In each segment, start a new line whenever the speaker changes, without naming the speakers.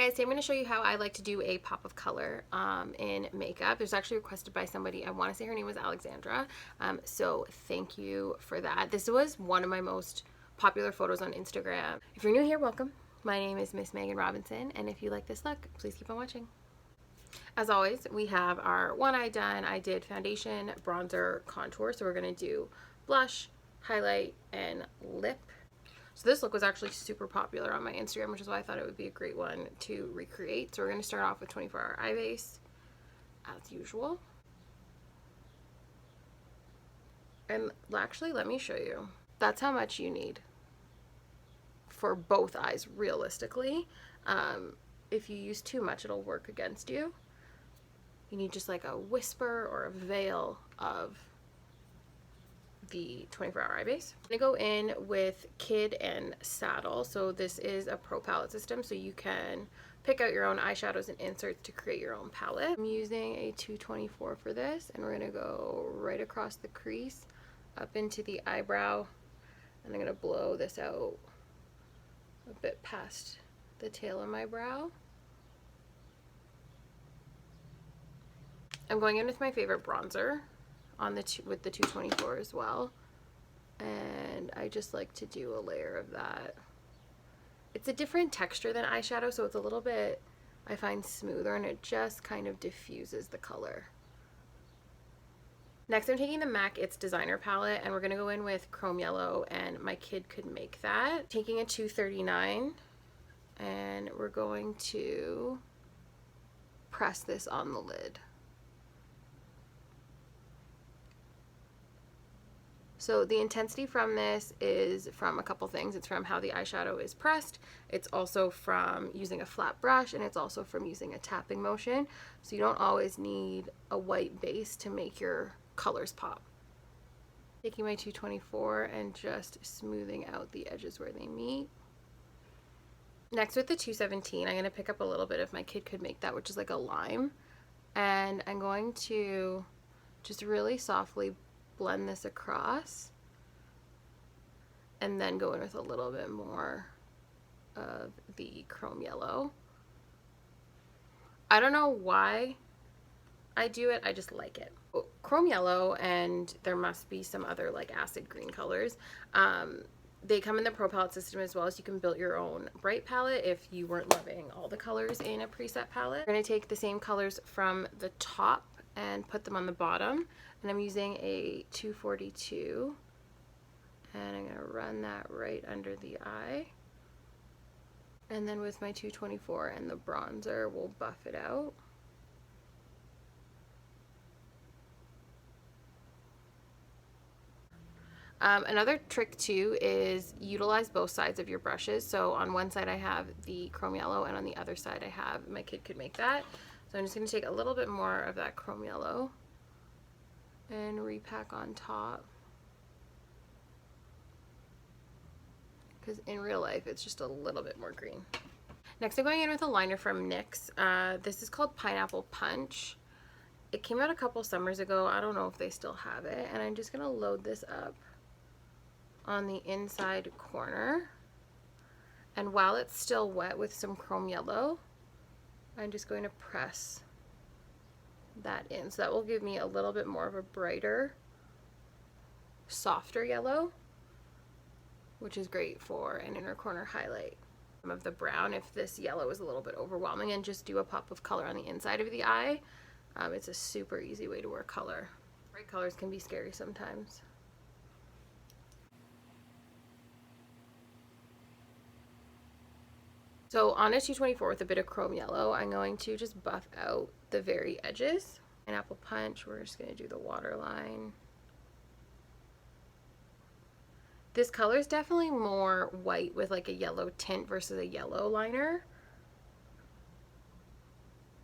Hi guys, today I'm going to show you how I like to do a pop of color in makeup. It was actually requested by somebody. I want to say her name was Alexandra. So thank you for that. This was one of my most popular photos on Instagram. If you're new here, welcome. My name is Miss Megan Robinson, and if you like this look, please keep on watching. As always, we have our one eye done. I did foundation, bronzer, contour. So we're going to do blush, highlight, and lip. So this look was actually super popular on my Instagram, which is why I thought it would be a great one to recreate. So we're going to start off with 24-hour Eyebase, as usual. And actually, let me show you. That's how much you need for both eyes, realistically. If you use too much, it'll work against you. You need just like a whisper or a veil of the 24-hour Eyebase. I'm gonna go in with Kid and Saddle. So this is a pro palette system, so you can pick out your own eyeshadows and inserts to create your own palette. I'm using a 224 for this, and we're gonna go right across the crease up into the eyebrow, and I'm gonna blow this out a bit past the tail of my brow. I'm going in with my favorite bronzer on the with the 224 as well, and I just like to do a layer of that. It's a different texture than eyeshadow, so it's a little bit, I find, smoother, and it just kind of diffuses the color. Next, I'm taking the MAC It's Designer palette, and we're going to go in with Chrome Yellow, and My Kid Could Make That. Taking a 239, and we're going to press this on the lid. So the intensity from this is from a couple things. It's from how the eyeshadow is pressed. It's also from using a flat brush, and it's also from using a tapping motion. So you don't always need a white base to make your colors pop. Taking my 224 and just smoothing out the edges where they meet. Next, with the 217, I'm going to pick up a little bit of My Kid Could Make That, which is like a lime. And I'm going to just really softly blend this across, and then go in with a little bit more of the Chrome Yellow. I don't know why I do it, I just like it. Chrome Yellow, and there must be some other like acid green colors. They come in the Pro Palette system as well, so you can build your own bright palette if you weren't loving all the colors in a preset palette. We're going to take the same colors from the top and put them on the bottom, and I'm using a 242, and I'm going to run that right under the eye, and then with my 224 and the bronzer we'll buff it out. Another trick too is utilize both sides of your brushes. So on one side I have the Chrome Yellow, and on the other side I have My Kid Could Make That. So I'm just going to take a little bit more of that Chrome Yellow and repack on top, because in real life it's just a little bit more green. Next, I'm going in with a liner from NYX. This is called Pineapple Punch. It came out a couple summers ago. I don't know if they still have it, and I'm just going to load this up on the inside corner, and while it's still wet with some Chrome Yellow, I'm just going to press that in. So that will give me a little bit more of a brighter, softer yellow, which is great for an inner corner highlight. Some of the brown, if this yellow is a little bit overwhelming, and just do a pop of color on the inside of the eye. It's a super easy way to wear color. Bright colors can be scary sometimes. So on a 224 with a bit of Chrome Yellow, I'm going to just buff out the very edges. Pineapple Punch, we're just going to do the waterline. This color is definitely more white with like a yellow tint versus a yellow liner.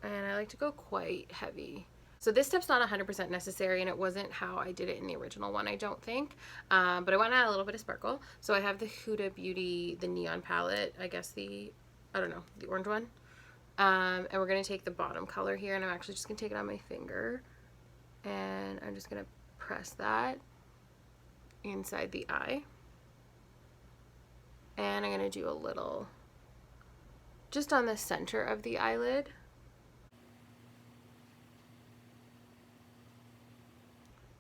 And I like to go quite heavy. So this step's not 100% necessary, and it wasn't how I did it in the original one, I don't think. But I want to add a little bit of sparkle. So I have the Huda Beauty, the Neon palette, I guess the orange one. And we're going to take the bottom color here, and I'm actually just going to take it on my finger, and I'm just going to press that inside the eye. And I'm going to do a little just on the center of the eyelid.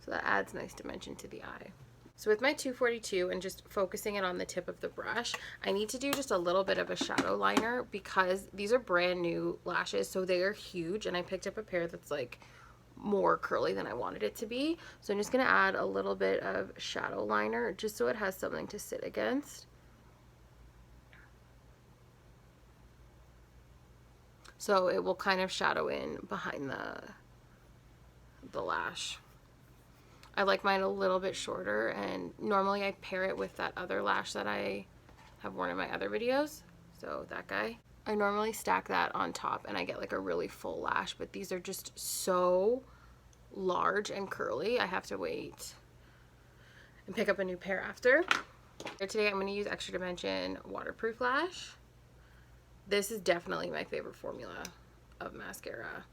So that adds nice dimension to the eye. So with my 242 and just focusing it on the tip of the brush, I need to do just a little bit of a shadow liner because these are brand new lashes, so they are huge, and I picked up a pair that's like more curly than I wanted it to be. So I'm just gonna add a little bit of shadow liner just so it has something to sit against. So it will kind of shadow in behind the lash. I like mine a little bit shorter, and normally I pair it with that other lash that I have worn in my other videos. So that guy. I normally stack that on top and I get like a really full lash, but these are just so large and curly. I have to wait and pick up a new pair after. Today I'm going to use Extra Dimension Waterproof Lash. This is definitely my favorite formula of mascara.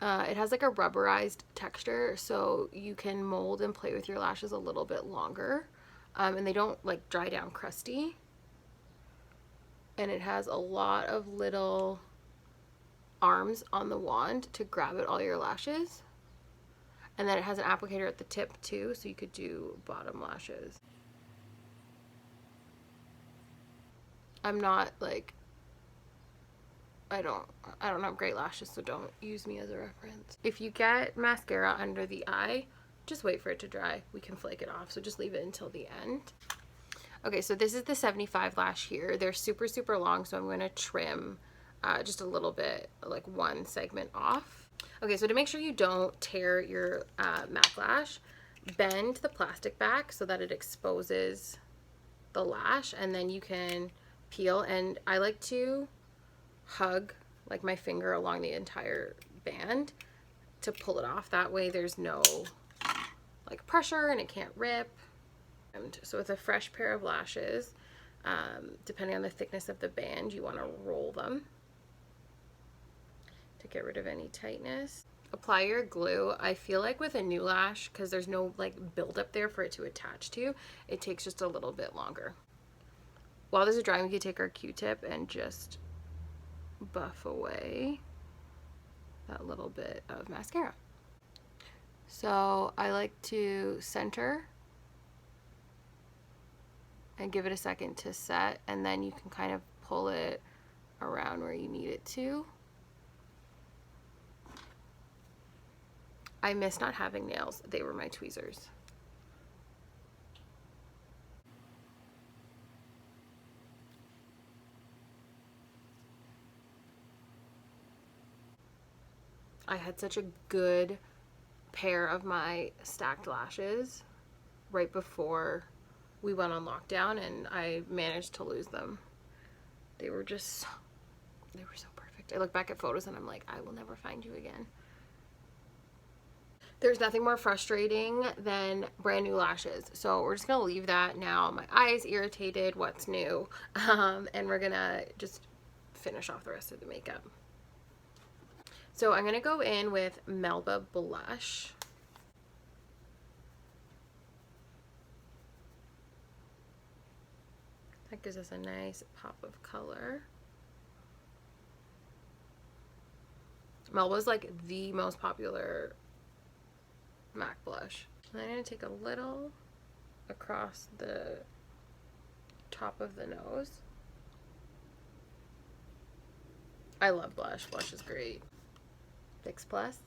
It has like a rubberized texture, so you can mold and play with your lashes a little bit longer, and they don't like dry down crusty. And it has a lot of little arms on the wand to grab at all your lashes. And then it has an applicator at the tip too, so you could do bottom lashes. I'm not like, I don't have great lashes, so don't use me as a reference. If you get mascara under the eye, just wait for it to dry. We can flake it off, so just leave it until the end. Okay, so this is the 75 lash here. They're super, super long, so I'm going to trim just a little bit, like one segment off. Okay, so to make sure you don't tear your MAC lash, bend the plastic back so that it exposes the lash, and then you can peel. And I like to hug like my finger along the entire band to pull it off. That way there's no like pressure and it can't rip. And so with a fresh pair of lashes, depending on the thickness of the band, you want to roll them to get rid of any tightness. Apply your glue. I feel like with a new lash, because there's no like buildup there for it to attach to, it takes just a little bit longer. While this is drying, we can take our Q-tip and just buff away that little bit of mascara. So I like to center and give it a second to set, and then you can kind of pull it around where you need it to. I miss not having nails. They were my tweezers. I had such a good pair of my stacked lashes right before we went on lockdown, and I managed to lose them. They were so perfect. I look back at photos and I'm like, I will never find you again. There's nothing more frustrating than brand new lashes. So we're just gonna leave that now. My eye is irritated, what's new? And we're gonna just finish off the rest of the makeup. So I'm gonna go in with Melba Blush. That gives us a nice pop of color. Melba is like the most popular MAC blush. And I'm going to take a little across the top of the nose. I love blush. Blush is great. Fix Plus.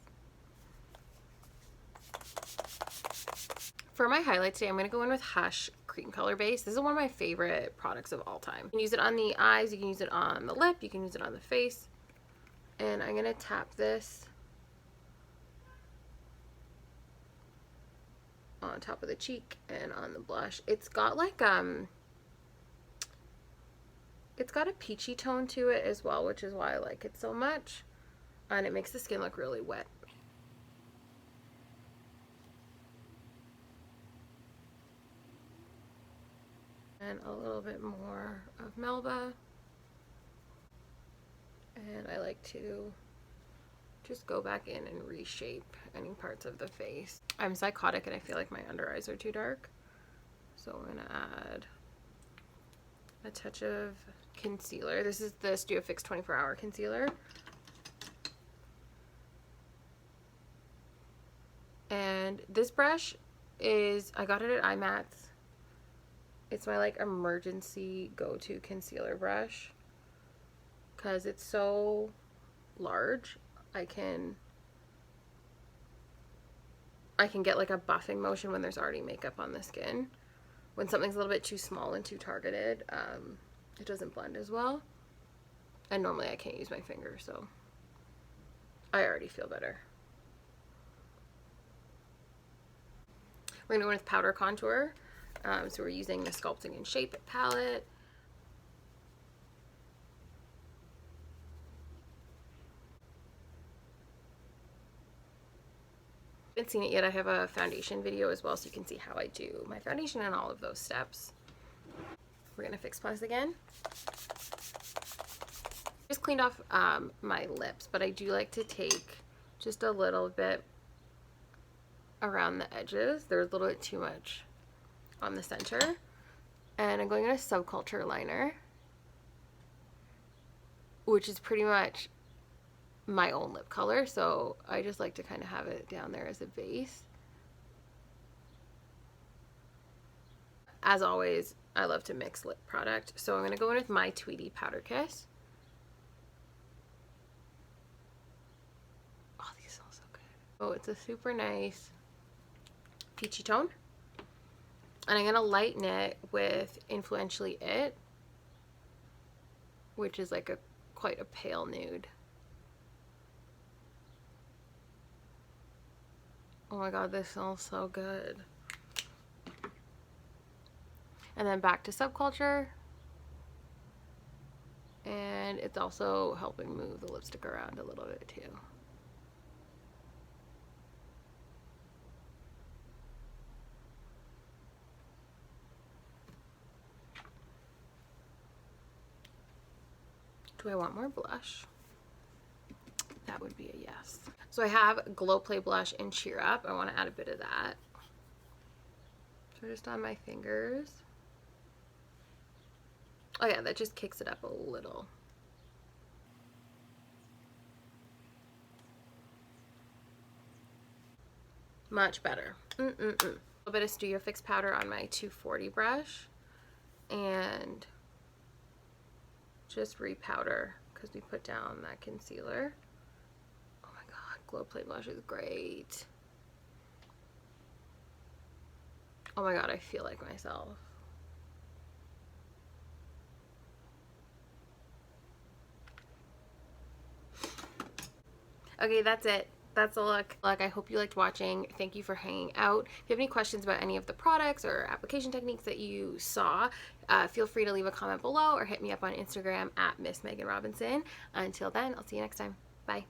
For my highlights today, I'm going to go in with Hush Cream Color Base. This is one of my favorite products of all time. You can use it on the eyes, you can use it on the lip, you can use it on the face. And I'm going to tap this on top of the cheek and on the blush. It's got like it's got a peachy tone to it as well, which is why I like it so much. And it makes the skin look really wet. And a little bit more of Melba. And I like to just go back in and reshape any parts of the face. I'm psychotic and I feel like my under eyes are too dark. So I'm gonna add a touch of concealer. This is the Studio Fix 24-hour concealer. And this brush is, I got it at IMATS. It's my like emergency go-to concealer brush because it's so large. I can get like a buffing motion when there's already makeup on the skin. When something's a little bit too small and too targeted, it doesn't blend as well. And normally I can't use my finger, so I already feel better. We're going to go with powder contour. So we're using the Sculpting and Shape palette. If you haven't seen it yet, I have a foundation video as well, so you can see how I do my foundation and all of those steps. We're going to Fix Plus again. Just cleaned off my lips, but I do like to take just a little bit around the edges. There's a little bit too much on the center. And I'm going in a Subculture Liner, which is pretty much my own lip color, so I just like to kind of have it down there as a base. As always, I love to mix lip product, so I'm going to go in with my Tweedy Powder Kiss. Oh, these smell so good. Oh, it's a super nice peachy tone. And I'm going to lighten it with Influentially It, which is like quite a pale nude. Oh my god, this smells so good. And then back to Subculture. And it's also helping move the lipstick around a little bit too. Do I want more blush? That would be a yes. So I have Glow Play Blush in Cheer Up. I want to add a bit of that. So just on my fingers. Oh yeah, that just kicks it up a little. Much better. A little bit of Studio Fix powder on my 240 brush. And just repowder because we put down that concealer. Oh my god, Glow Play Blush is great. Oh my god, I feel like myself. Okay, that's it. That's the look. I hope you liked watching. Thank you for hanging out. If you have any questions about any of the products or application techniques that you saw, feel free to leave a comment below or hit me up on Instagram at Miss Megan Robinson. Until then, I'll see you next time. Bye.